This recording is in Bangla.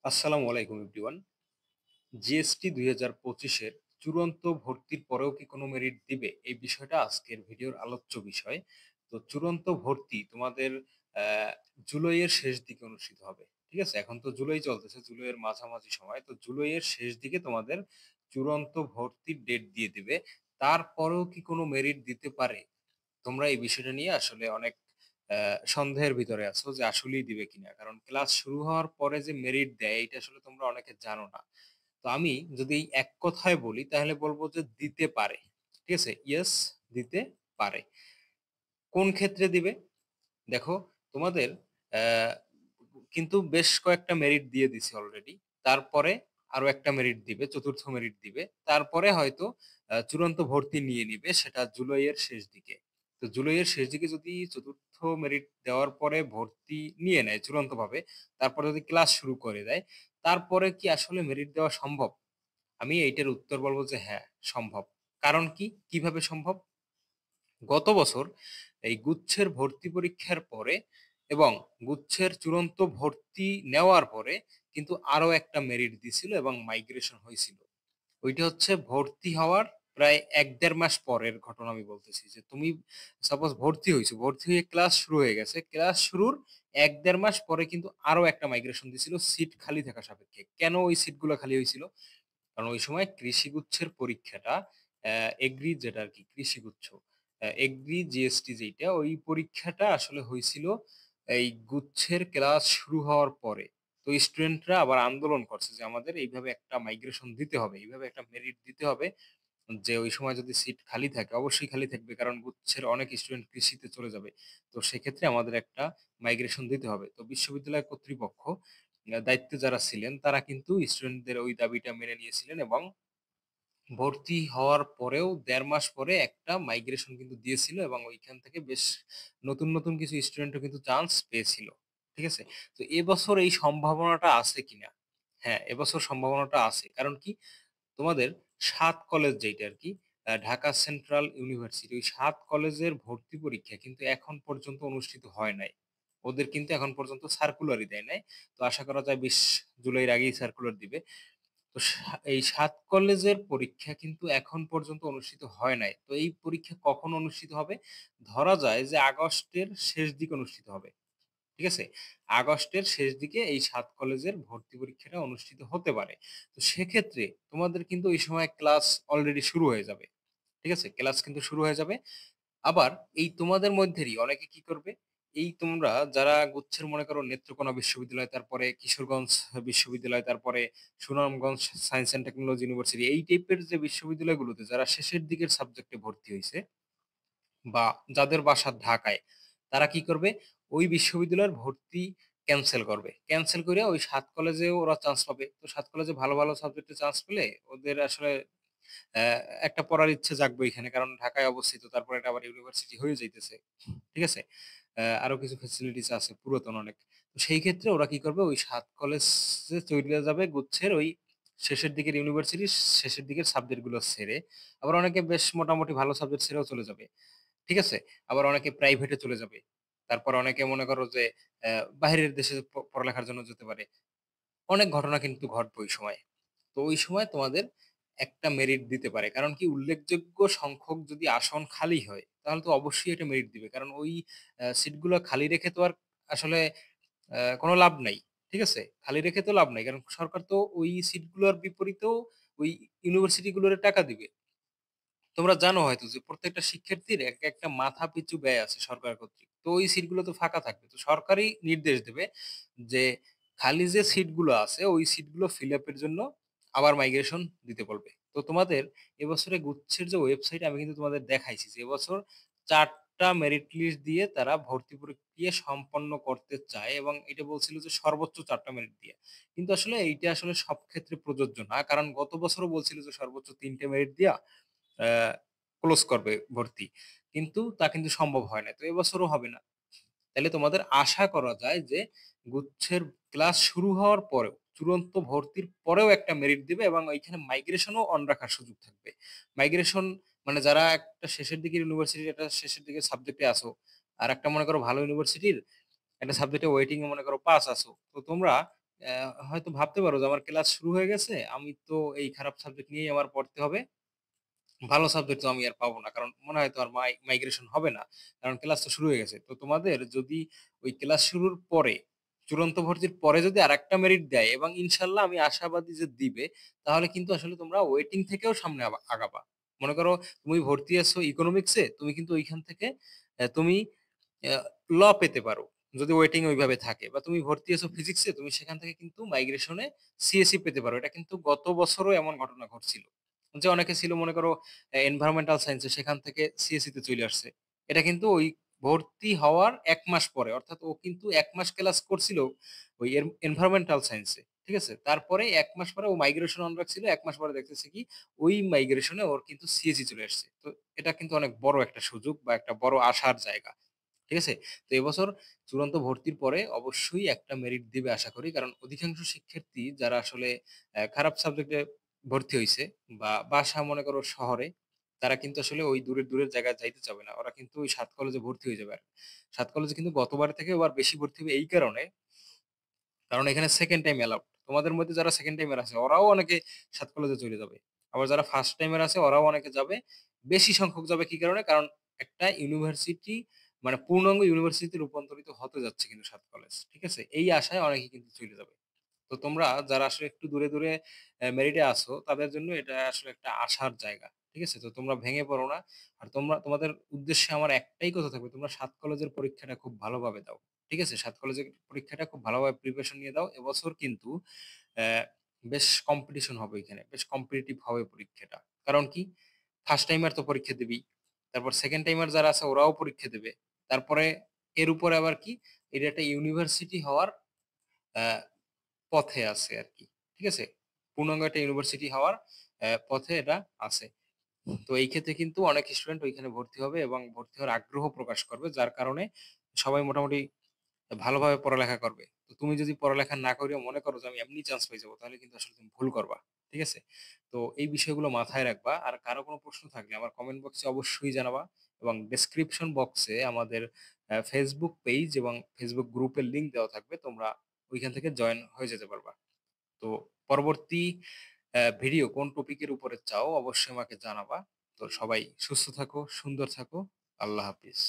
আসসালামু আলাইকুম এভরিওয়ান। জিএসটি ২০২৫ এর চূড়ান্ত ভর্তির পরেও কি কোনো মেরিট দিবে? এই বিষয়টা আজকের ভিডিওর আলোচ্য বিষয়। তো চূড়ান্ত ভর্তি তোমাদের অ্যা জুলাইয়ের শেষ দিকে অনুষ্ঠিত হবে। ঠিক আছে? এখন তো জুলাই চলতেছে, জুলাইয়ের মাঝামাঝি সময়। তো জুলাইয়ের শেষ দিকে তোমাদের চূড়ান্ত ভর্তির ডেট দিয়ে দিবে। তারপরেও কি কোনো মেরিট দিতে পারে? তোমরা এই বিষয়টা নিয়ে আসলে অনেক সন্দেহের ভিতরে আছো যে আসলেই দিবে কিনা। কারণ ক্লাস শুরু হওয়ার পরে যে মেরিট দেয় এটা আসলে তোমরা অনেকে জানো না। তো আমি যদি এই এক কথায় বলি তাহলে বলব যে দিতে পারে। ঠিক আছে? ইয়েস, দিতে পারে। কোন ক্ষেত্রে দিবে? দেখো তোমাদের অ্যা কিন্তু বেশ কয়েকটা মেরিট দিয়ে দিছে অলরেডি। তারপরে আরো একটা মেরিট দিবে, ৪র্থ মেরিট দিবে। তারপরে হয়তো চূড়ান্ত ভর্তি নিয়ে নিবে সেটা জুলাইয়ের শেষ দিকে। তো জুলাইয়ের শেষ দিকে যদি ৪র্থ মেরিট দেওয়ার পরে ভর্তি নিয়ে নেয় চূড়ান্তভাবে, তারপরে যদি ক্লাস শুরু করে দেয়, তারপরে কি আসলে মেরিট দেওয়া সম্ভব? আমি এইটার উত্তর বলব যে হ্যাঁ, সম্ভব। কারণ কি? কিভাবে সম্ভব? গত বছর এই গুচ্ছের ভর্তি পরীক্ষার পরে এবং গুচ্ছের চূড়ান্ত ভর্তি নেওয়ার পরে কিন্তু আরো একটা মেরিট দিছিল এবং মাইগ্রেশন হয়েছিল। ওইটা হচ্ছে ভর্তি হওয়ার প্রায় ১-১.৫ মাস পরের ঘটনা আমি বলতেছি যে তুমি সাপোজ ভর্তি হইছো, ভর্তি হয়ে ক্লাস শুরু হয়ে গেছে। ক্লাস শুরুর ১-১.৫ মাস পরে কিন্তু আরো একটা মাইগ্রেশন দিছিল সিট খালি থাকা সাপেক্ষে। কেন ওই সিটগুলো খালি হইছিল? কারণ ওই সময় কৃষিগুচ্ছের পরীক্ষাটা এগ্রি যেটা আরকি কৃষিগুচ্ছ, এগ্রি জিএসটি যেইটা ওই পরীক্ষাটা আসলে হইছিল এই গুচ্ছের ক্লাস শুরু হওয়ার পরে। তো স্টুডেন্টরা আবার আন্দোলন করছে যে আমাদের এইভাবে একটা মাইগ্রেশন দিতে হবে, এইভাবে একটা মেরিট দিতে হবে যে ওই সময় যদি সিট খালি থাকে অবশ্যই খালি থাকবে কারণ গুচ্ছের অনেক স্টুডেন্ট কৃষিতে চলে যাবে। তো সেক্ষেত্রে আমাদের একটা মাইগ্রেশন দিতে হবে। তো বিশ্ববিদ্যালয় কর্তৃপক্ষ দায়িত্বে যারা ছিলেন তারা কিন্তু স্টুডেন্টদের ওই দাবিটা মেনে নিয়েছিলেন এবং ভর্তি হওয়ার পরেও ১.৫ মাস পরে একটা মাইগ্রেশন কিন্তু দিয়েছিল এবং ওইখান থেকে বেশ নতুন কিছু স্টুডেন্টও কিন্তু চান্স পেয়েছিল। ঠিক আছে? তো এবছর এই সম্ভাবনাটা আছে কিনা? হ্যাঁ, এবছর সম্ভাবনাটা আছে। কারণ কি? তোমাদের ৭ কলেজ যেইটা আরকি ঢাকা সেন্ট্রাল ইউনিভার্সিটি ওই ৭ কলেজের ভর্তি পরীক্ষা কিন্তু এখন পর্যন্ত অনুষ্ঠিত হয় নাই। ওদের কিন্তু এখন পর্যন্ত সার্কুলারই দেয় নাই। তো আশা করা যায় ২০ জুলাইয়ের আগেই সার্কুলার দিবে। তো এই ৭ কলেজের পরীক্ষা কিন্তু এখন পর্যন্ত অনুষ্ঠিত হয় নাই। তো এই পরীক্ষা কখন অনুষ্ঠিত হবে? ধরা যায় যে আগস্টের শেষ দিকে অনুষ্ঠিত হবে। ঠিক আছে? আগস্টের শেষ দিকে এই ৭ কলেজের ভর্তি পরীক্ষাটা অনুষ্ঠিত হতে পারে। তো সেক্ষেত্রে তোমাদের কিন্তু ওই সময় ক্লাস অলরেডি শুরু হয়ে যাবে। ঠিক আছে? ক্লাস কিন্তু শুরু হয়ে যাবে। আবার এই তোমাদের মধ্যেরই অনেকে কি করবে? এই তোমরা যারা গুচ্ছের মনে করো নেত্রকোনা বিশ্ববিদ্যালয়, তারপরে কিশোরগঞ্জ বিশ্ববিদ্যালয়, তারপরে Sunamganj science and technology university এই টাইপের যে বিশ্ববিদ্যালয়গুলোতে যারা শেষের দিকের সাবজেক্টে ভর্তি হইছে বা যাদের বাসা ঢাকায়, তারা কি করবে? ওই বিশ্ববিদ্যালয়ের ভর্তি ক্যানসেল করবে। ক্যানসেল কইরা ওই ৭ কলেজেও ওরা চান্স পাবে। তো ৭ কলেজে ভালো সাবজেক্টে চান্স পেলে ওদের আসলে অ্যা একটা পড়ার ইচ্ছে জাগবে এখানে। কারণ ঢাকায় অবস্থিত। তারপরে এটা আবার ইউনিভার্সিটি হয়ে যাইতেছে। ঠিক আছে? আরো কিছু ফেসিলিটিস আছে পুরাতন অনেক। তো সেই ক্ষেত্রে ওরা কি করবে? ওই ৭ কলেজে চইলা যাবে গুচ্ছের ওই শেষের দিকের ইউনিভার্সিটির শেষের দিকের সাবজেক্ট গুলো ছেড়ে। আবার অনেকে বেশ মোটামুটি ভালো সাবজেক্ট ছেড়েও চলে যাবে। ঠিক আছে? আবার অনেকে প্রাইভেটে চলে যাবে। তারপর অনেকে মনে করো যে বাহিরের দেশে পড়ালেখার জন্য যেতে পারে। অনেক ঘটনা কিন্তু ঘটবে ওই সময়। তো ওই সময় তোমাদের একটা মেরিট দিতে পারে। কারণ কি উল্লেখযোগ্য সংখ্যক যদি আসন খালি হয়, তাহলে তো অবশ্যই এটা মেরিট দিবে। কারণ ওই সিটগুলো খালি রেখে তো আর আসলে কোনো লাভ নাই। ঠিক আছে? খালি রেখে তো লাভ নাই। কারণ সরকার তো ওই সিটগুলোর বিপরীতেও ওই ইউনিভার্সিটি গুলোরে টাকা দিবে। তোমরা জানো হয়তো যে প্রত্যেকটা শিক্ষার্থীর একটা মাথাপিছু ব্যয় আছে সরকার কর্তৃক। তো ওই সিটগুলো তো ফাঁকা থাকবে। তো সরকারই নির্দেশ দেবে যে খালি যে সিটগুলো আছে ওই সিটগুলো ফিল আপ এর জন্য আবার মাইগ্রেশন দিতে বলবে। তো তোমাদের এবছরে গুচ্ছের যে ওয়েবসাইট আমি কিন্তু তোমাদের দেখাইছি যে এবছর ৪ টা মেরিট লিস্ট দিয়ে তারা ভর্তি প্রক্রিয়া সম্পন্ন করতে চায় এবং এটা বলছিল যে সর্বোচ্চ ৪ টা মেরিট দিয়ে। কিন্তু আসলে এইটা আসলে সব ক্ষেত্রে প্রযোজ্য না। কারণ গত বছরও বলছিল যে সর্বোচ্চ ৩ টে মেরিট দিয়া অ্যা ক্লোজ করবে ভর্তি। কিন্তু তা কিন্তু সম্ভব হয় না। তো এবছরও হবে না। তাইলে তোমাদের আশা করা যায় যে গুচ্ছের ক্লাস শুরু হওয়ার পরেও, চূড়ান্ত ভর্তির পরেও একটা মেরিট দিবে এবং এইখানে মাইগ্রেশনও অন রাখার সুযোগ থাকবে। মাইগ্রেশন মানে যারা একটা শেষের দিকের ইউনিভার্সিটির একটা শেষের দিকের সাবজেক্টে আছো, আরেকটা মনে করো ভালো ইউনিভার্সিটির একটা সাবজেক্টে ওয়েটিং এ মনে করো পাস আছো। তো তোমরা হয়তো ভাবতে পারো যে আমার ক্লাস শুরু হয়ে গেছে। আমি তো এই খারাপ সাবজেক্ট নিয়েই আমার পড়তে হবে। ভালো সাবজেক্ট তো আমি আর পাবো না। কারণ মনে হয় তোমার মাইগ্রেশন হবে না। কারণ ক্লাস তো শুরু হয়ে গেছে। তো তোমাদের যদি ওই ক্লাস শুরুর পরে, চূড়ান্ত ভর্তির পরে যদি আরেকটা মেরিট দেয় এবং ইনশাআল্লাহ আমি আশাবাদী যে দিবে, তাহলে কিন্তু আসলে তোমরা ওয়েটিং থেকেও সামনে আগাবা। মনে করো তুমি ভর্তি আছো ইকোনমিক্সে, তুমি কিন্তু ওইখান থেকে তুমি আ ল পেতে পারো। যদি ওয়েটিং ওইভাবে থাকে বা তুমি ভর্তি আছো ফিজিক্সে, তুমি সেখান থেকে কিন্তু মাইগ্রেশনে সিএসই পেতে পারো। এটা কিন্তু গত বছরও এমন ঘটনা ঘটছিল। যে অনেকে ছিল মনে করো এনভায়রনমেন্টাল সায়েন্সে সেখান থেকে সিএসই তে চলে আসছে। এটা কিন্তু ওই ভর্তি হওয়ার ১ মাস পরে অর্থাৎ ও কিন্তু ১ মাস ক্লাস করছিল ওই এনভায়রনমেন্টাল সায়েন্সে। ঠিক আছে? তারপরে ১ মাস পরে ও মাইগ্রেশন অন রাখছিল। ১ মাস পরে দেখতেছে কি ওই মাইগ্রেশনে ওর কিন্তু সিএসই চলে আসছে। তো এটা কিন্তু অনেক বড় একটা সুযোগ বা একটা বড় আশার জায়গা। ঠিক আছে? তো এবছর চূড়ান্ত ভর্তির পরে অবশ্যই একটা মেরিট দিবে আশা করি। কারণ অধিকাংশ শিক্ষার্থী যারা আসলে খারাপ সাবজেক্টে ভর্তি হইছে বা বাসা মনে করো শহরে, তারা কিন্তু আসলে ওই দূরের জায়গায় যাইতে চাবে না। ওরা কিন্তু ওই ৭ কলেজে ভর্তি হয়ে যাবে আরকি। ৭ কলেজে কিন্তু গতবার থেকে এবার বেশি ভর্তি হবে এই কারণে, কারণ এখানে সেকেন্ড টাইম অ্যালাউড। তোমাদের মধ্যে যারা সেকেন্ড টাইমার আছে ওরাও অনেকে ৭ কলেজে চলে যাবে। আবার যারা ফার্স্ট টাইমার আছে ওরাও অনেকে যাবে। বেশি সংখ্যক যাবে কি কারণে? কারণ একটা ইউনিভার্সিটি মানে পূর্ণাঙ্গ ইউনিভার্সিটিতে রূপান্তরিত হতে যাচ্ছে কিন্তু ৭ কলেজ। ঠিক আছে? এই আশায় অনেকে কিন্তু চলে যাবে। তো তোমরা যারা আসলে একটু দূরে মেরিটে আছো তাদের জন্য এটা আসলে একটা আশার জায়গা। ঠিক আছে? তো তোমরা ভেঙে পড়ো না। আর তোমাদের উদ্দেশ্যে আমার একটাই কথা থাকবে, তোমরা ৭ কলেজের পরীক্ষাটা খুব ভালোভাবে দাও। ঠিক আছে? ৭ কলেজের পরীক্ষাটা খুব ভালোভাবে প্রিপারেশন নিয়ে দাও। এবছর কিন্তু অ্যা বেশ কম্পিটিশন হবে এখানে। বেশ কম্পিটিটিভ হবে পরীক্ষাটা। কারণ কি? ফার্স্ট টাইমার তো পরীক্ষা দিবেই। তারপর সেকেন্ড টাইমার যারা আছে ওরাও পরীক্ষা দেবে। তারপরে এর উপরে আবার কি? এটা একটা ইউনিভার্সিটি হওয়ার অ্যা পথে আছে আরকি। ঠিক আছে? পূর্ণাঙ্গ একটা ইউনিভার্সিটি হওয়ার পথে এটা আছে। তো এই ক্ষেত্রে কিন্তু অনেক স্টুডেন্ট ওইখানে ভর্তি হবে এবং ভর্তি হওয়ার আগ্রহ প্রকাশ করবে। যার কারণে সবাই মোটামুটি ভালোভাবে পড়ালেখা করবে। তো তুমি যদি পড়ালেখা না কইরা মনে করো যে আমি এমনি চান্স পেয়ে যাবো, তাহলে কিন্তু আসলে তুমি ভুল করবা। ঠিক আছে? তো এই বিষয়গুলো মাথায় রাখবা। আর কারো কোনো প্রশ্ন থাকলে আমার কমেন্ট বক্সে অবশ্যই জানাবা এবং ডেসক্রিপশন বক্সে আমাদের Facebook পেইজ এবং Facebook গ্রুপের লিংক দেওয়া থাকবে। তোমরা ওইখান থেকে জয়েন হয়ে যেতে পারবা। তো পরবর্তী ভিডিও কোন টপিকের উপরে চাও অবশ্যই আমাকে জানাবা। তো সবাই সুস্থ থাকো, সুন্দর থাকো। আল্লাহ হাফিজ।